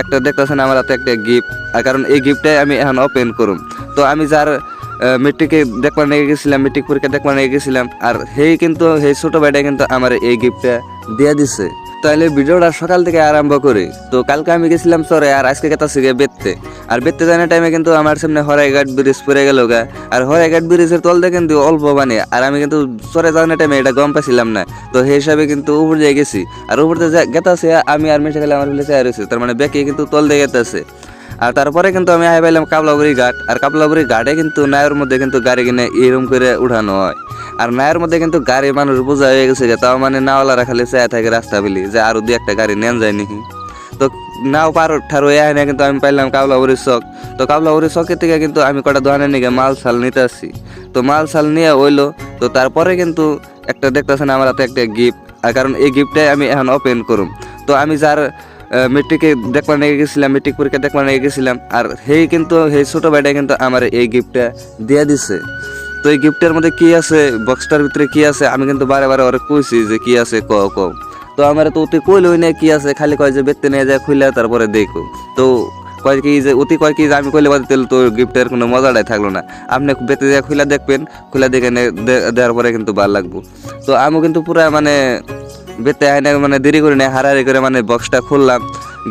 একটা দেখতেছেন আমার হাতে একটা গিফট, আর কারণ এই গিফটটাই আমি এখন ওপেন করুম। তো আমি যার মেট্রিকে দেখবার নিয়ে গেছিলাম, মেট্রিক পরীক্ষা দেখবার নিয়ে গেছিলাম, আর হেই কিন্তু সেই ছোট ভাইটা কিন্তু আমার এই গিফটটা দিয়ে দিছে। তাহলে ভিডিওটা সকাল থেকে আরম্ভ করি। তো কালকে আমি গেছিলাম চরে, আর আজকে গেতাছি গিয়ে বেততে। আর বেততে যাওয়ার টাইমে কিন্তু আমার সামনে হরাইঘাট ব্রিজ পড়ে গেল গা। আর হরাইঘাট ব্রিজের তলতে কিন্তু অল্প পানি, আর আমি কিন্তু চরে যাওয়ার টাইমে এটা গম পাইছিলাম না। তো সেই হিসাবে কিন্তু উপর দিয়ে গেছি, আর উপর দিয়ে গেতাছে আমি আর মেশে খেলে আমার ফেলে চেয়ার রয়েছে, তার মানে ব্যাকে কিন্তু তল দিয়ে গেতেছে। আর তারপরে কিন্তু আমি আই পাইলাম কাবলাবুড়ি ঘাট, আর কাবলাবুড়ি ঘাটে কিন্তু নায়ের মধ্যে কিন্তু গাড়ি কিনে এরম করে উঠানো হয়। আর নায়ের মধ্যে কিন্তু গাড়ি মানুষ বোঝা হয়ে গেছে, তাও মানে নাওয়ালারা খালি চেয়ে থাকে রাস্তা বিলি যে আরো দুই একটা গাড়ি নেন যায় নাকি। তো নাও পারো ঠারো এনে কিন্তু আমি পাইলাম কাবলাবুড়ির চক। তো কাবলাবুড়ির চকের থেকে কিন্তু আমি কটা দোকানের নিয়ে মাল সাল নিতে আসছি। তো মাল সাল নিয়ে হইলো। তো তারপরে কিন্তু একটা দেখতেছেন আমার হাতে একটা গিফট, আর কারণ এই গিফটটাই আমি এখন ওপেন করুম। তো আমি যার মেট্রিকে দেখবার নিয়ে গেছিলাম, মেট্রিক পরীক্ষা দেখবার নিয়ে গেছিলাম, আর হেই কিন্তু সেই ছোট ভাইটা কিন্তু আমার এই গিফটটা দিয়ে দিছে। তো এই গিফটের মধ্যে কি আছে, বক্সটার ভিতরে কি আছে, আমি কিন্তু বারে বারে ওরা কইছি যে কি আছে ক ক। তো আমার তো অতি কইলই না কি আছে, খালি কয় যে বেতে নিয়ে যায় খুলে তারপরে দেখো। তো কয় কি যে অতি কয় কি যে আমি কইলে বাদে তেল তো গিফটের কোনো মজাটাই থাকলো না। আপনি বেতে দিয়ে খুলে দেখবেন, খুলে দেখে দেওয়ার পরে কিন্তু ভালো লাগবো। তো আমি কিন্তু পুরা মানে বেতে আইনে মানে দেরি করে নেই, হারাহারি করে মানে বক্সটা খুললাম,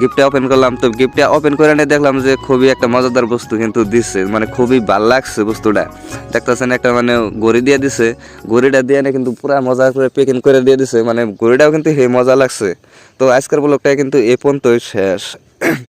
গিফটটা ওপেন করলাম। তো গিফটটা ওপেন করে নিয়ে দেখলাম যে খুবই একটা মজাদার বস্তু কিন্তু দিচ্ছে, মানে খুবই ভাল লাগছে বস্তুটা। দেখতেছেন একটা মানে ঘড়ি দিয়ে দিছে, ঘড়িটা দিয়ে কিন্তু পুরা মজা করে প্যাকিং করে দিয়ে দিছে, মানে ঘড়িটাও কিন্তু হে মজা লাগছে। তো আজকের ব্লগটা কিন্তু এ পর্যন্তই শেষ।